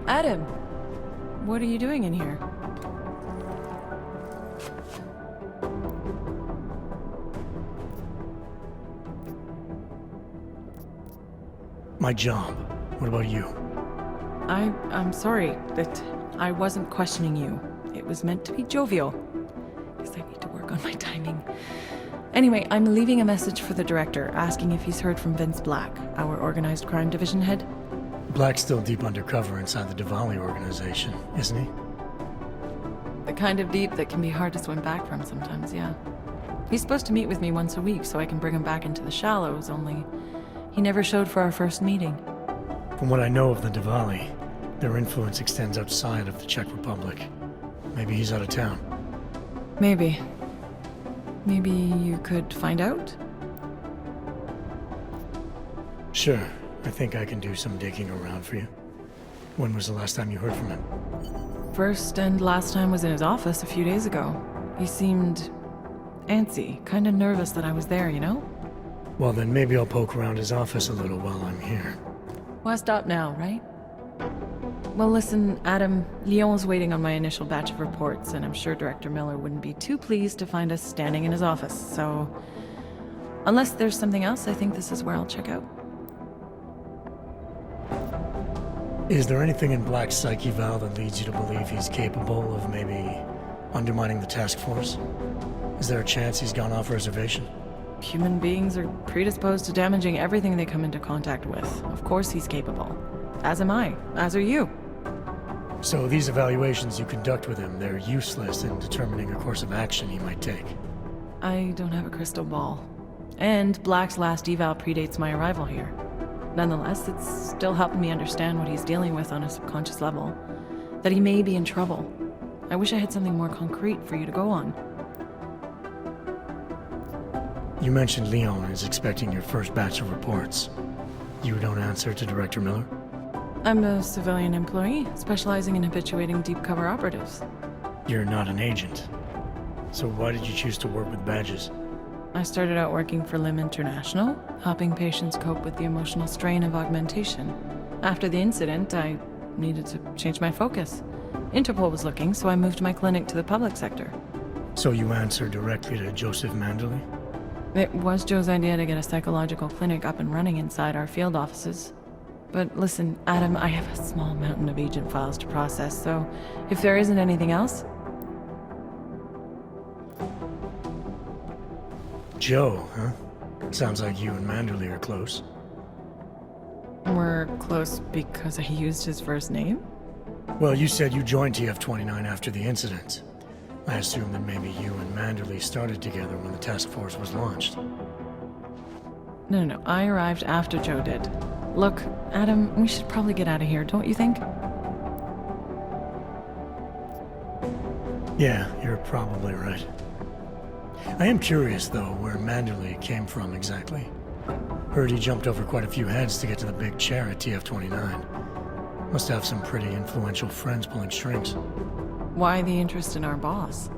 Adam, what are you doing in here? My job. What about you? I'm sorry that I wasn't questioning you. It was meant to be jovial. Guess I need to work on my timing. Anyway, I'm leaving a message for the director, asking if he's heard from Vince Black, our organized crime division head. Black's still deep undercover inside the Diwali organization, isn't he? The kind of deep that can be hard to swim back from sometimes, yeah. He's supposed to meet with me once a week so I can bring him back into the shallows, only he never showed for our first meeting. From what I know of the Diwali, their influence extends outside of the Czech Republic. Maybe he's out of town. Maybe. Maybe you could find out? Sure. I think I can do some digging around for you. When was the last time you heard from him? First and last time was in his office a few days ago. He seemed antsy, kind of nervous that I was there, you know? Well, then maybe I'll poke around his office a little while I'm here. Why stop now, right? Well, listen, Adam, Lyon's waiting on my initial batch of reports, and I'm sure Director Miller wouldn't be too pleased to find us standing in his office, so... Unless there's something else, I think this is where I'll check out. Is there anything in Black's psyche, Val, that leads you to believe he's capable of maybe undermining the task force? Is there a chance he's gone off reservation? Human beings are predisposed to damaging everything they come into contact with. Of course he's capable. As am I. As are you. So these evaluations you conduct with him, they're useless in determining a course of action he might take. I don't have a crystal ball. And Black's last eval predates my arrival here. Nonetheless, it's still helping me understand what he's dealing with on a subconscious level. That he may be in trouble. I wish I had something more concrete for you to go on. You mentioned Leon is expecting your first batch of reports. You don't answer to Director Miller? I'm a civilian employee, specializing in habituating deep cover operatives. You're not an agent. So why did you choose to work with badges? I started out working for LIM International, helping patients cope with the emotional strain of augmentation. After the incident, I needed to change my focus. Interpol was looking, so I moved my clinic to the public sector. So you answer directly to Joseph Manderley? It was Joe's idea to get a psychological clinic up and running inside our field offices. But listen, Adam, I have a small mountain of agent files to process, so if there isn't anything else... Joe, huh? Sounds like you and Manderley are close. We're close because I used his first name? Well, you said you joined TF-29 after the incident. I assume that maybe you and Manderley started together when the task force was launched. No, I arrived after Joe did. Look, Adam, we should probably get out of here, don't you think? Yeah, you're probably right. I am curious, though, where Manderley came from exactly. Heard he jumped over quite a few heads to get to the big chair at TF-29. Must have some pretty influential friends pulling strings. Why the interest in our boss?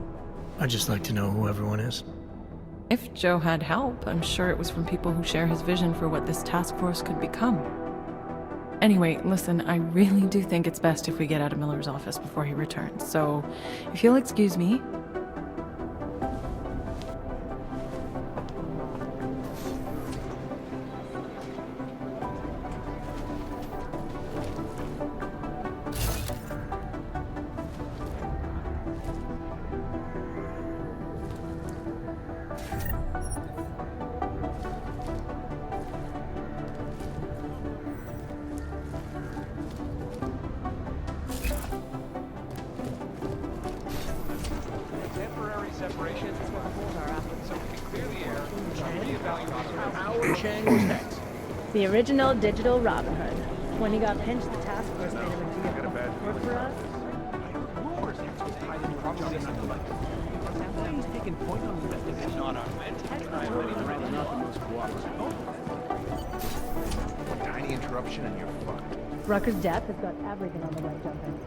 I'd just like to know who everyone is. If Joe had help, I'm sure it was from people who share his vision for what this task force could become. Anyway, listen, I really do think it's best if we get out of Miller's office before he returns, so if you'll excuse me... The original digital Robin Hood. When he got pinched, the task force made him a work for us. Tiny interruption and you're fucked. Rucker's death has got everything on the right jumping.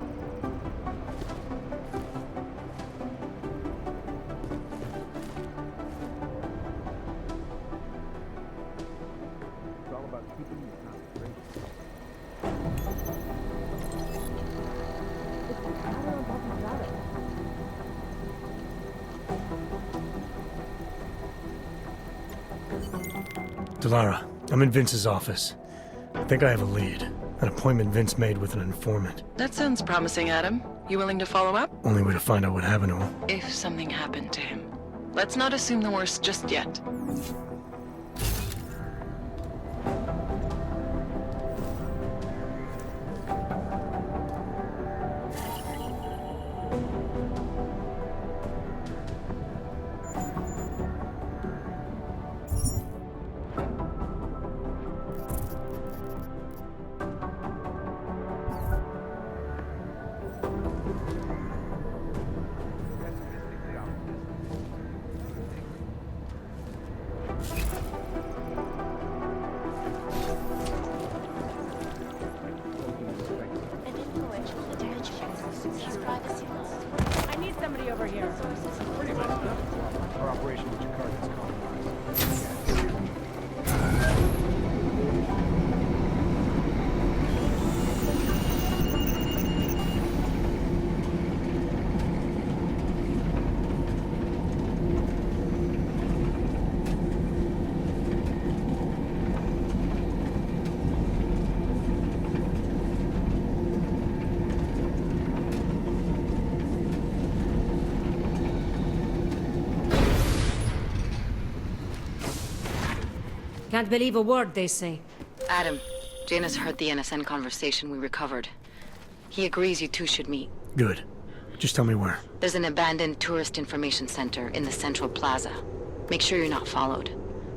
Delara, I'm in Vince's office. I think I have a lead. An appointment Vince made with an informant. That sounds promising, Adam. You willing to follow up? Only way to find out what happened to him. If something happened to him. Let's not assume the worst just yet. I need somebody over here. Pretty much nothing. Our operation with your card is compromised. Can't believe a word they say. Adam, Janus heard the NSN conversation we recovered. He agrees you two should meet. Good. Just tell me where. There's an abandoned tourist information center in the central plaza. Make sure you're not followed.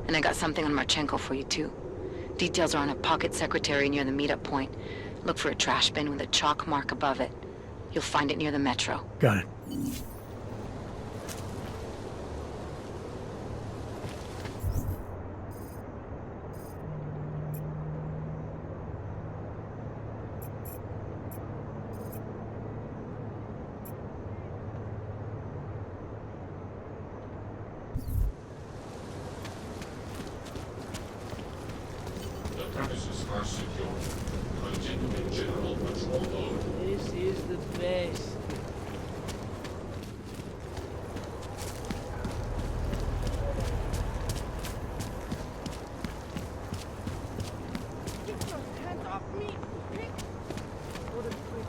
And I got something on Marchenko for you too. Details are on a pocket secretary near the meetup point. Look for a trash bin with a chalk mark above it. You'll find it near the metro. Got it. Premises are secure. Continuing general patrol mode. This is the best.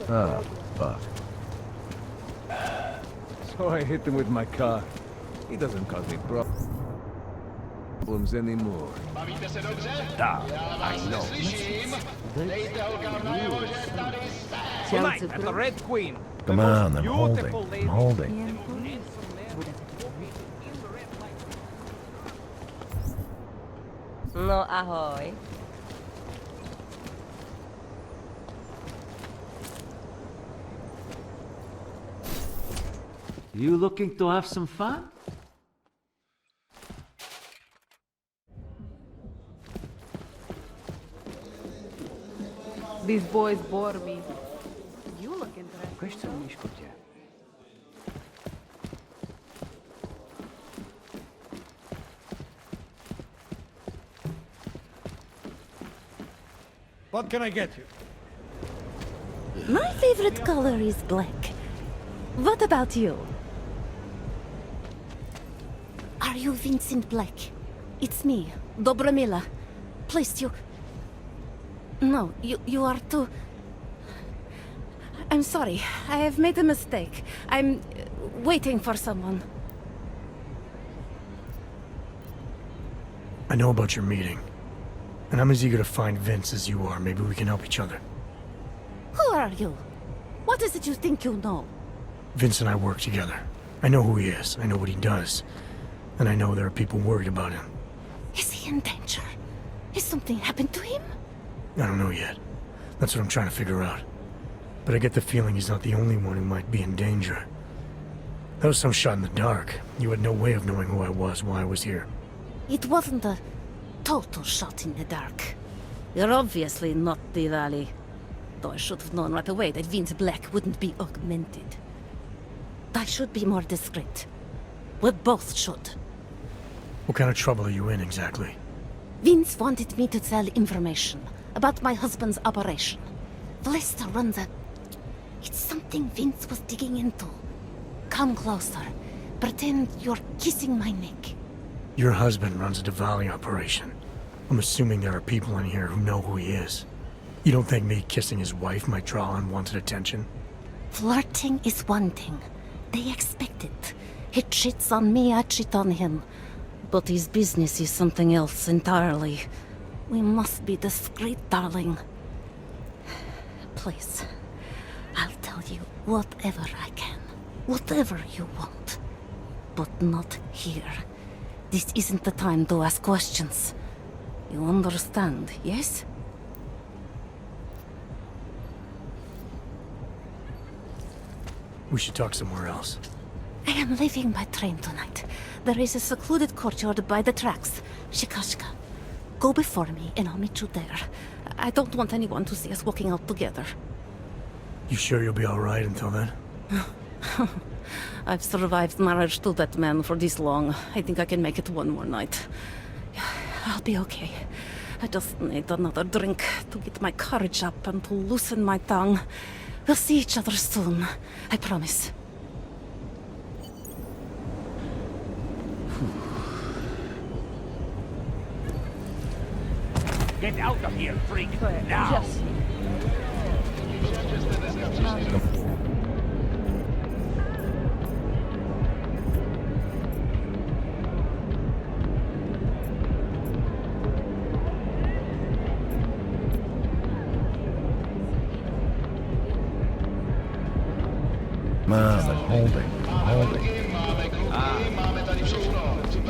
Ah, fuck. So I hit him with my car. He doesn't cause me problems anymore. I know. Tonight at the Red Queen. Come on, I'm holding. I'm holding. No ahoy. You looking to have some fun? These boys bore me. You look interesting. Question Mishkutya. What can I get you? My favorite color is black. What about you? Are you Vincent Black? It's me, Dobromila. Please, you... No, you are too... I'm sorry, I have made a mistake. I'm waiting for someone. I know about your meeting. And I'm as eager to find Vince as you are. Maybe we can help each other. Who are you? What is it you think you know? Vince and I work together. I know who he is. I know what he does. And I know there are people worried about him. Is he in danger? Has something happened to him? I don't know yet. That's what I'm trying to figure out. But I get the feeling he's not the only one who might be in danger. That was some shot in the dark. You had no way of knowing who I was while I was here. It wasn't a total shot in the dark. You're obviously not Diwali. Though I should have known right away that Vince Black wouldn't be augmented. I should be more discreet. We both should. What kind of trouble are you in, exactly? Vince wanted me to tell information about my husband's operation. Lester runs a... It's something Vince was digging into. Come closer. Pretend you're kissing my neck. Your husband runs a Diwali operation. I'm assuming there are people in here who know who he is. You don't think me kissing his wife might draw unwanted attention? Flirting is one thing. They expect it. He cheats on me, I cheat on him. But his business is something else entirely. We must be discreet, darling. Please, I'll tell you whatever I can. Whatever you want. But not here. This isn't the time to ask questions. You understand, yes? We should talk somewhere else. I am leaving by train tonight. There is a secluded courtyard by the tracks. Shikashka. Go before me and I'll meet you there. I don't want anyone to see us walking out together. You sure you'll be alright until then? I've survived marriage to that man for this long. I think I can make it one more night. I'll be okay. I just need another drink to get my courage up and to loosen my tongue. We'll see each other soon. I promise. Get out of here, freak! Now! Mom, I'm holding.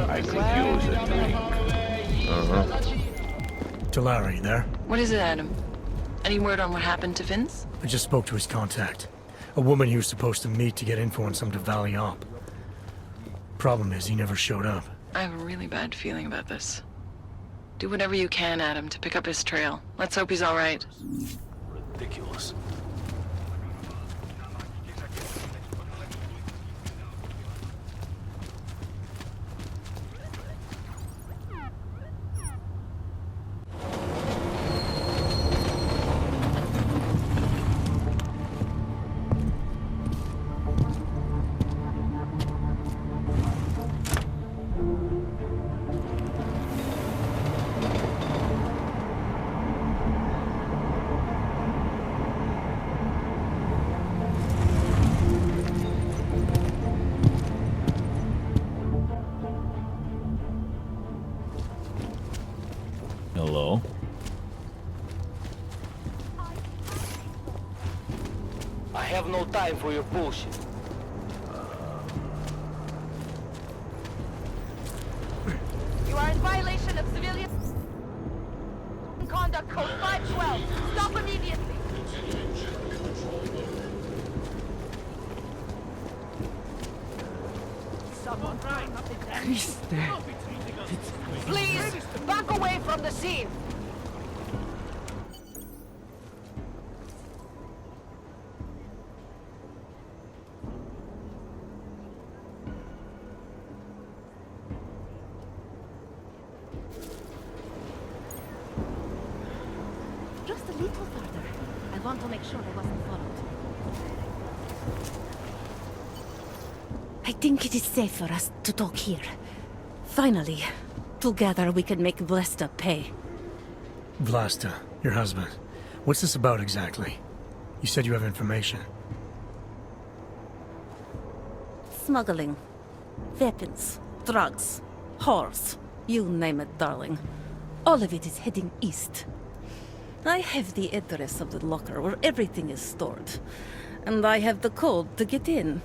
I could use a drink. Talara, you there? What is it, Adam? Any word on what happened to Vince? I just spoke to his contact. A woman he was supposed to meet to get info on some Diwali op. Problem is, he never showed up. I have a really bad feeling about this. Do whatever you can, Adam, to pick up his trail. Let's hope he's all right. Ridiculous. Hello? I have no time for your bullshit. You are in violation of civilian conduct code 512. Stop immediately. Someone trying Please, back away from the scene. Just a little further. I want to make sure I wasn't followed. I think it is safe for us to talk here. Finally, together we can make Vlasta pay. Vlasta, your husband. What's this about exactly? You said you have information. Smuggling. Weapons. Drugs. Whores. You name it, darling. All of it is heading east. I have the address of the locker where everything is stored. And I have the code to get in.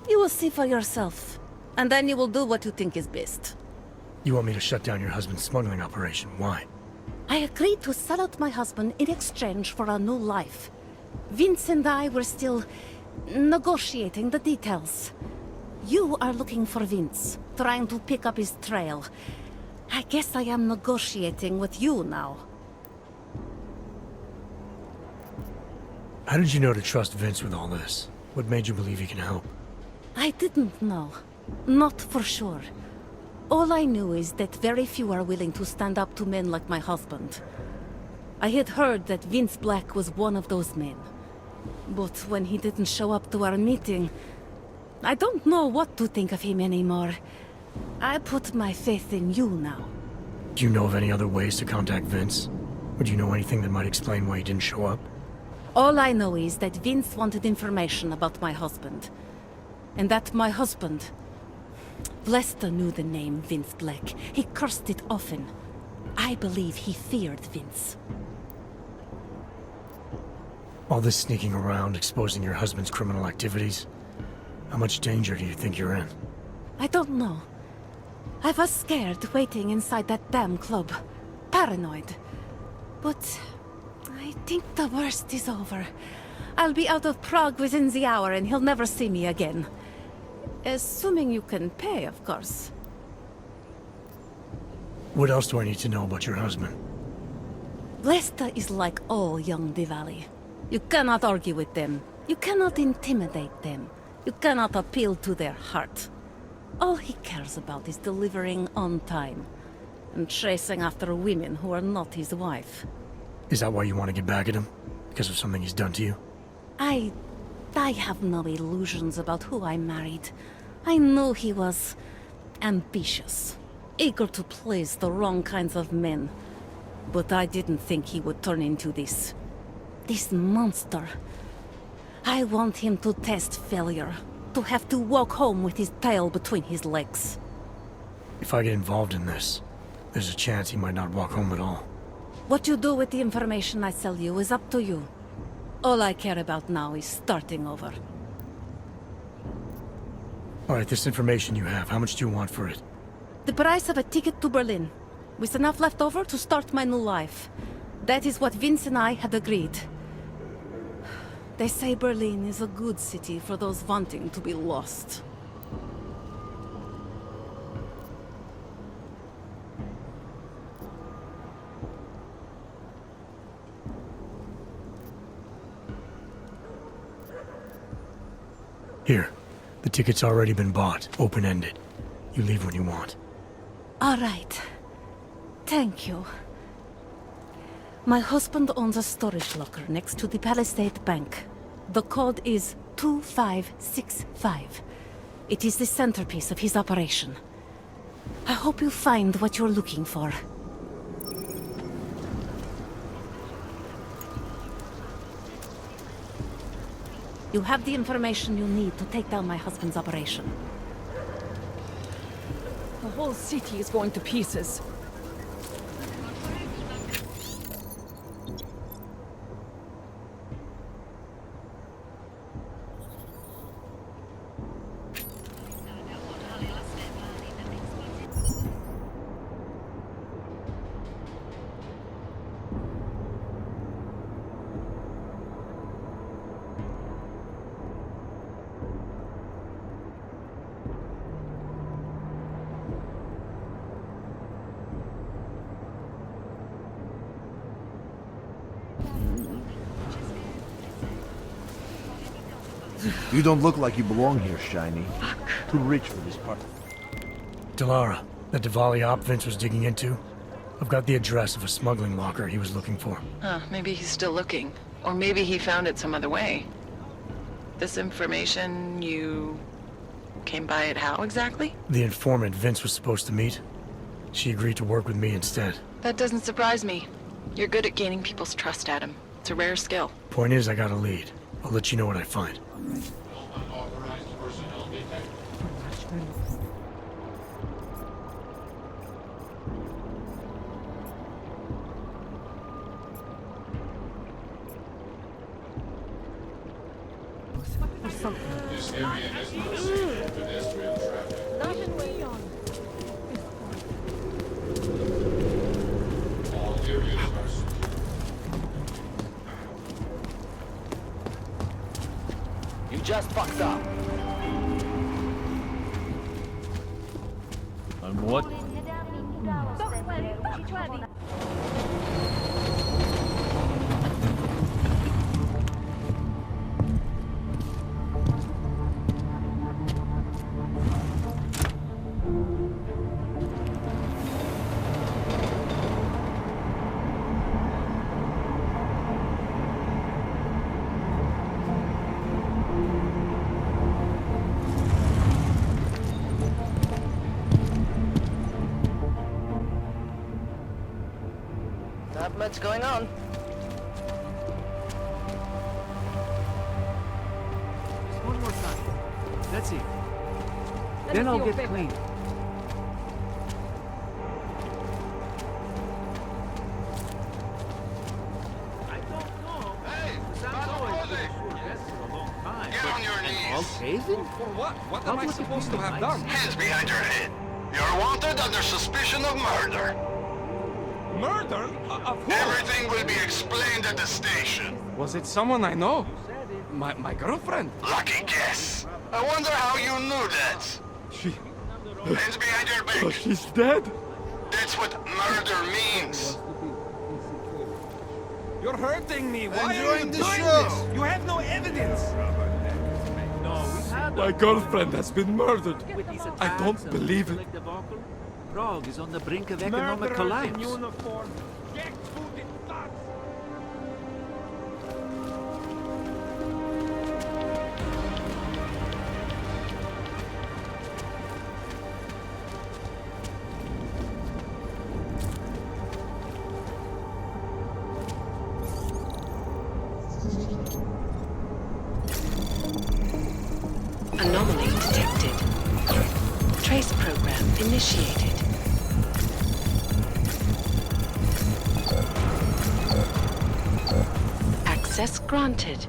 You will see for yourself. And then you will do what you think is best. You want me to shut down your husband's smuggling operation? Why? I agreed to sell out my husband in exchange for a new life. Vince and I were still negotiating the details. You are looking for Vince, trying to pick up his trail. I guess I am negotiating with you now. How did you know to trust Vince with all this? What made you believe he can help? I didn't know. Not for sure. All I knew is that very few are willing to stand up to men like my husband. I had heard that Vince Black was one of those men. But when he didn't show up to our meeting, I don't know what to think of him anymore. I put my faith in you now. Do you know of any other ways to contact Vince? Or do you know anything that might explain why he didn't show up? All I know is that Vince wanted information about my husband. And that my husband... Lester knew the name Vince Black. He cursed it often. I believe he feared Vince. All this sneaking around, exposing your husband's criminal activities. How much danger do you think you're in? I don't know. I was scared waiting inside that damn club. Paranoid. But I think the worst is over. I'll be out of Prague within the hour and he'll never see me again. Assuming you can pay, of course. What else do I need to know about your husband? Lester is like all young Diwali. You cannot argue with them. You cannot intimidate them. You cannot appeal to their heart. All he cares about is delivering on time. And chasing after women who are not his wife. Is that why you want to get back at him? Because of something he's done to you? I have no illusions about who I married. I knew he was ambitious, eager to please the wrong kinds of men. But I didn't think he would turn into this monster. I want him to test failure, to have to walk home with his tail between his legs. If I get involved in this, there's a chance he might not walk home at all. What you do with the information I sell you is up to you. All I care about now is starting over. Alright, this information you have, how much do you want for it? The price of a ticket to Berlin, with enough left over to start my new life. That is what Vince and I had agreed. They say Berlin is a good city for those wanting to be lost. Here, the ticket's already been bought, open-ended. You leave when you want. All right. Thank you. My husband owns a storage locker next to the Palisade Bank. The code is 2565. It is the centerpiece of his operation. I hope you find what you're looking for. You have the information you need to take down my husband's operation. The whole city is going to pieces. You don't look like you belong here, Shiny. Too rich for this part. Delara, that Diwali op Vince was digging into? I've got the address of a smuggling locker he was looking for. Maybe he's still looking. Or maybe he found it some other way. This information, you came by it how exactly? The informant Vince was supposed to meet. She agreed to work with me instead. That doesn't surprise me. You're good at gaining people's trust, Adam. It's a rare skill. Point is, I got a lead. I'll let you know what I find. Unauthorized personnel detected. This area is not safe for pedestrian traffic. All areas are secure. You just fucked up. On what? Not much going on. Just one more time. That's it. Then I'll get clean. For what? What am I supposed to have done? Hands behind your head. You're wanted under suspicion of murder. Murder? Of who? Everything will be explained at the station. Was it someone I know? My girlfriend? Lucky guess. I wonder how you knew that. She... Hands behind your back. Oh, she's dead? That's what murder means. You're hurting me. Why are you Enjoying doing the show. this? You have no evidence. My girlfriend has been murdered. I don't believe it. Prague is on the brink of economic collapse. Anomaly detected. Trace program initiated. Access granted.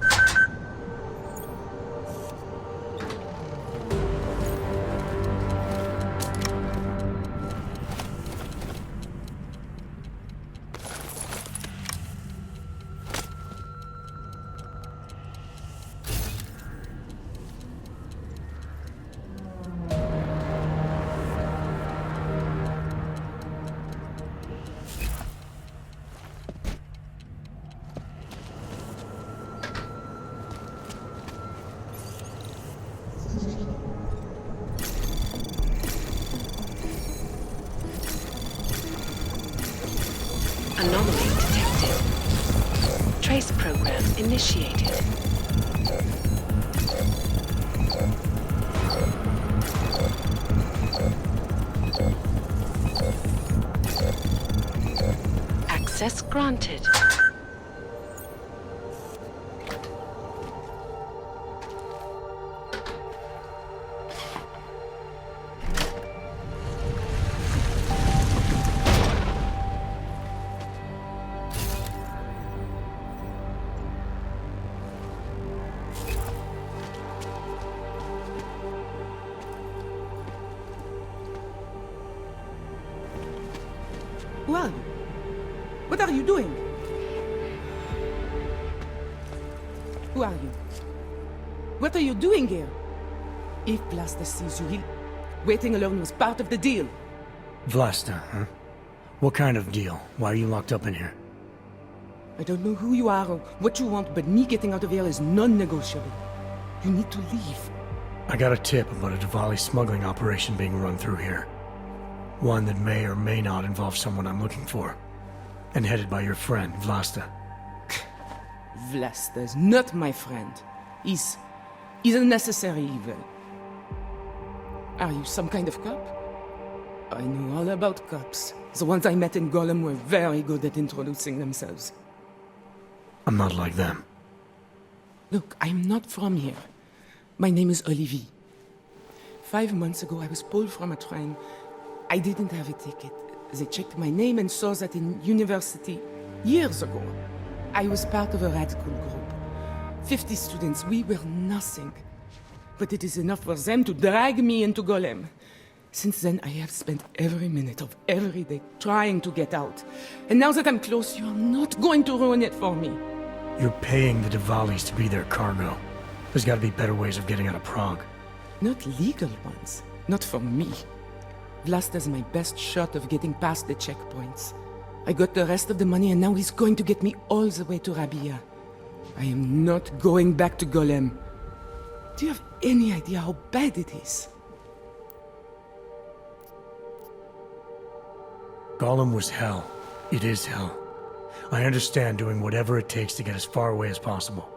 Anomaly detected. Trace program initiated. Access granted. Who are you? What are you doing? Who are you? What are you doing here? If Vlasta sees you, waiting alone was part of the deal. Vlasta, huh? What kind of deal? Why are you locked up in here? I don't know who you are or what you want, but me getting out of here is non-negotiable. You need to leave. I got a tip about a Diwali smuggling operation being run through here. One that may or may not involve someone I'm looking for. And headed by your friend, Vlasta. Vlasta is not my friend. He's a necessary evil. Are you some kind of cop? I know all about cops. The ones I met in Golem were very good at introducing themselves. I'm not like them. Look, I'm not from here. My name is Olivier. 5 months ago, I was pulled from a train. I didn't have a ticket. They checked my name and saw that in university years ago. I was part of a radical group. 50 students, we were nothing. But it is enough for them to drag me into Golem. Since then, I have spent every minute of every day trying to get out. And now that I'm close, you are not going to ruin it for me. You're paying the Diwalis to be their cargo. There's got to be better ways of getting out of Prague. Not legal ones. Not for me. Vlasta's my best shot of getting past the checkpoints. I got the rest of the money and now he's going to get me all the way to Rabia. I am not going back to Golem. Do you have any idea how bad it is? Golem was hell. It is hell. I understand doing whatever it takes to get as far away as possible.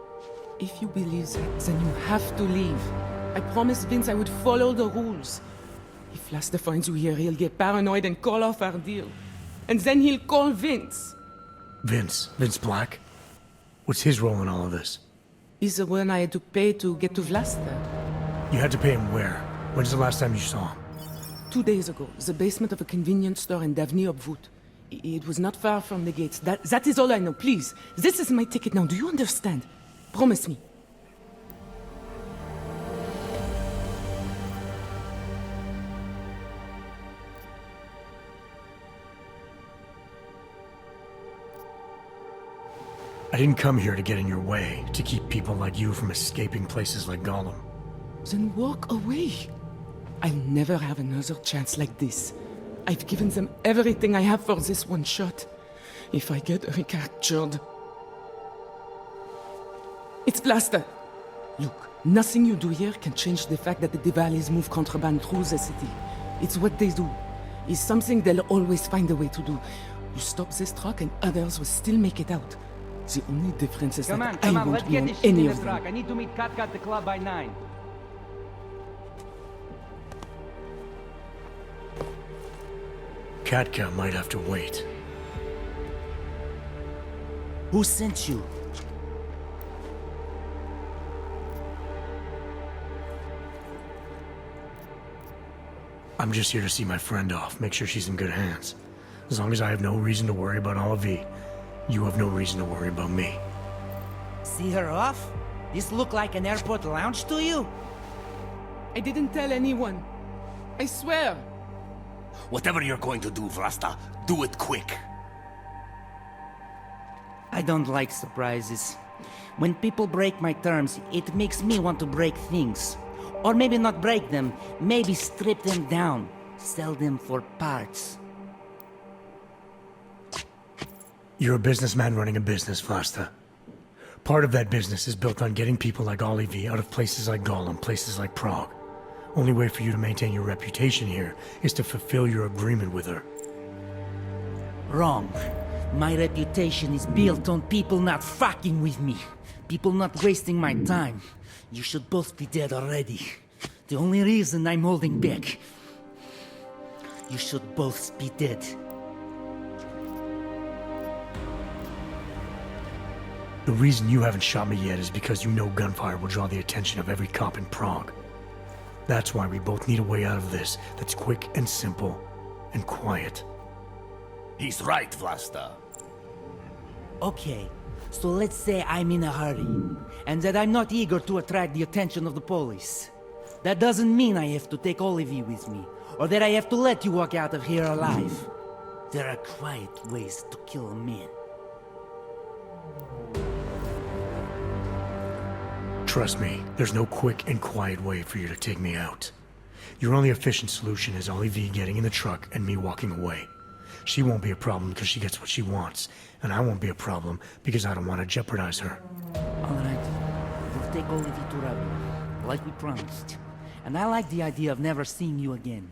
If you believe that, then you have to leave. I promised Vince I would follow the rules. If Vlasta finds you here, he'll get paranoid and call off our deal. And then he'll call Vince. Vince Black? What's his role in all of this? He's the one I had to pay to get to Vlasta. You had to pay him where? When's the last time you saw him? 2 days ago, the basement of a convenience store in Davny Obwood. It was not far from the gates. That is all I know. Please, this is my ticket now. Do you understand? Promise me. I didn't come here to get in your way, to keep people like you from escaping places like Gollum. Then walk away. I'll never have another chance like this. I've given them everything I have for this one shot. If I get recaptured... It's Vlasta. Look, nothing you do here can change the fact that the Diwalis move contraband through the city. It's what they do. It's something they'll always find a way to do. You stop this truck and others will still make it out. The only difference is that I won't be on any of them. I need to meet Katka at the club by 9. Katka might have to wait. Who sent you? I'm just here to see my friend off, make sure she's in good hands. As long as I have no reason to worry about Olivier, you have no reason to worry about me. See her off? This look like an airport lounge to you? I didn't tell anyone. I swear. Whatever you're going to do, Vlasta, do it quick. I don't like surprises. When people break my terms, it makes me want to break things. Or maybe not break them, maybe strip them down. Sell them for parts. You're a businessman running a business, Vlasta. Part of that business is built on getting people like Olivier out of places like Gollum, places like Prague. Only way for you to maintain your reputation here is to fulfill your agreement with her. Wrong. My reputation is built on people not fucking with me. People not wasting my time. You should both be dead already. The only reason I'm holding back. You should both be dead. The reason you haven't shot me yet is because you know gunfire will draw the attention of every cop in Prague. That's why we both need a way out of this that's quick and simple and quiet. He's right, Vlasta. Okay, so let's say I'm in a hurry, and that I'm not eager to attract the attention of the police. That doesn't mean I have to take Olivier with me, or that I have to let you walk out of here alive. There are quiet ways to kill a man. Trust me, there's no quick and quiet way for you to take me out. Your only efficient solution is Olivier getting in the truck and me walking away. She won't be a problem because she gets what she wants, and I won't be a problem because I don't want to jeopardize her. Alright, we'll take Olivier to Rabi, like we promised. And I like the idea of never seeing you again.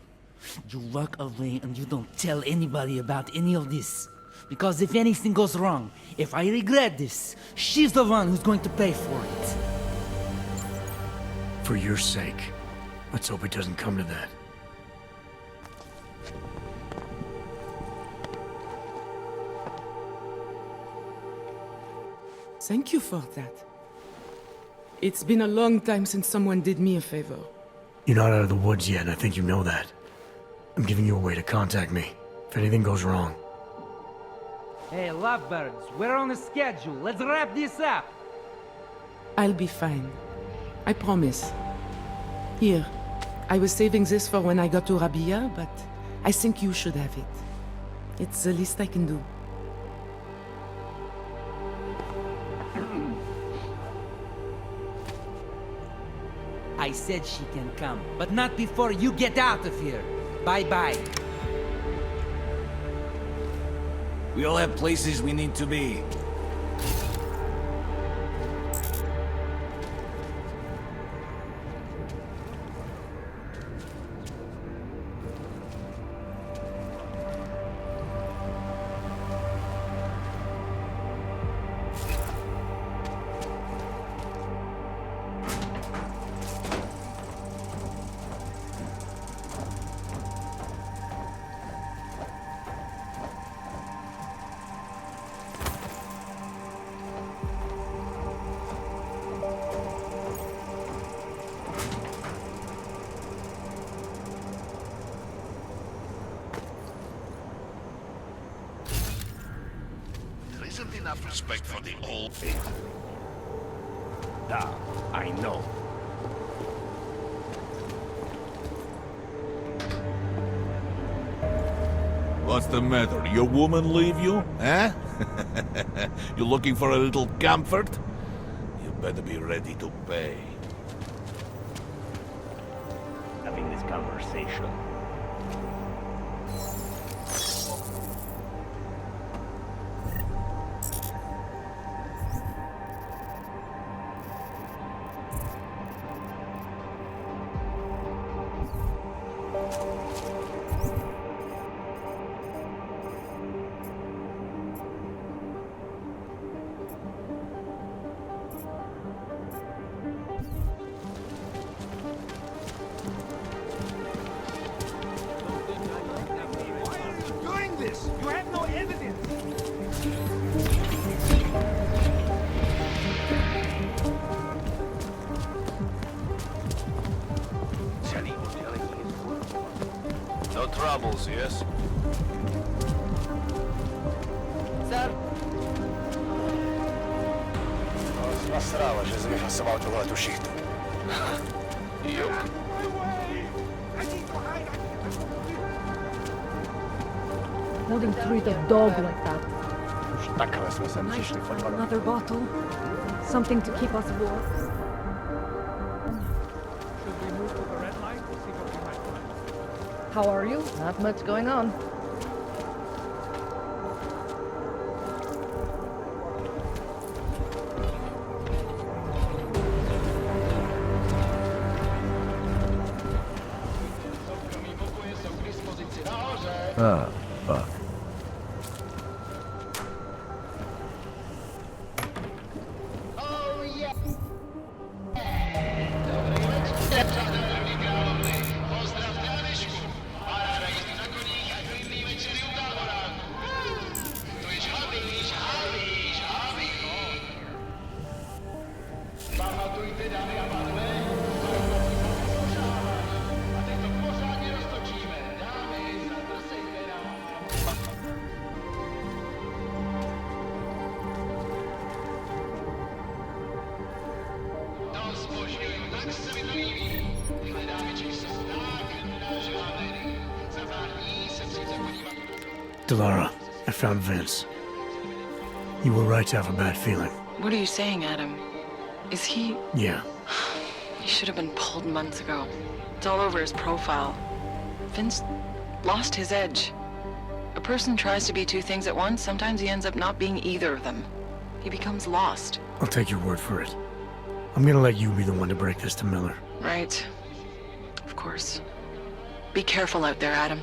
You walk away and you don't tell anybody about any of this. Because if anything goes wrong, if I regret this, she's the one who's going to pay for it. For your sake, let's hope it doesn't come to that. Thank you for that. It's been a long time since someone did me a favor. You're not out of the woods yet, and I think you know that. I'm giving you a way to contact me, if anything goes wrong. Hey, lovebirds, we're on a schedule. Let's wrap this up. I'll be fine. I promise. Here, I was saving this for when I got to Rabia, but I think you should have it. It's the least I can do. I said she can come, but not before you get out of here. Bye-bye. We all have places we need to be. isn't enough respect for the old. Da, I know. What's the matter? Your woman leave you? Eh? You looking for a little comfort? You better be ready to pay. Having this conversation. No troubles, yes? Sir? Насрала же, зафиксовал эту шихту. Holding through the dog like that. Nice to find another bottle. Something to keep us warm. Should we move to the red light to see what we might find? How are you? Not much going on. Ah, fuck. Delara, I found Vince. You were right to have a bad feeling. What are you saying, Adam? Is he... Yeah. He should have been pulled months ago. It's all over his profile. Vince lost his edge. A person tries to be two things at once, sometimes he ends up not being either of them. He becomes lost. I'll take your word for it. I'm gonna let you be the one to break this to Miller. Right. Of course. Be careful out there, Adam.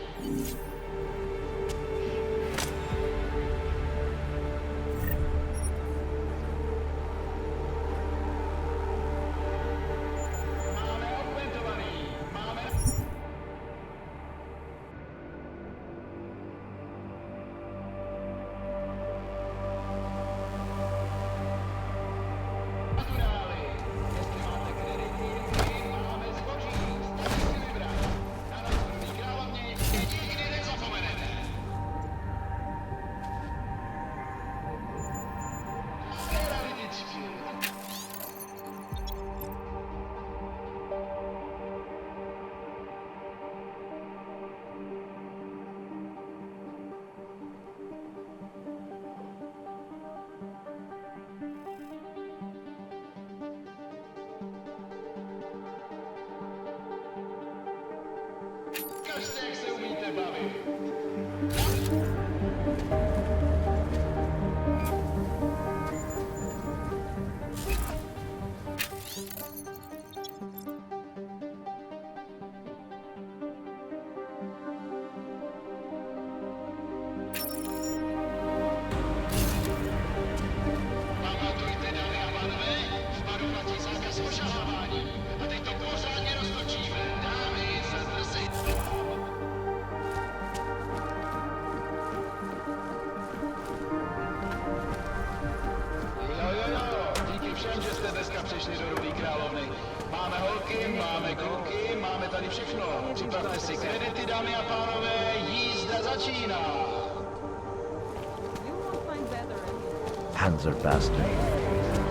Panzer bastard.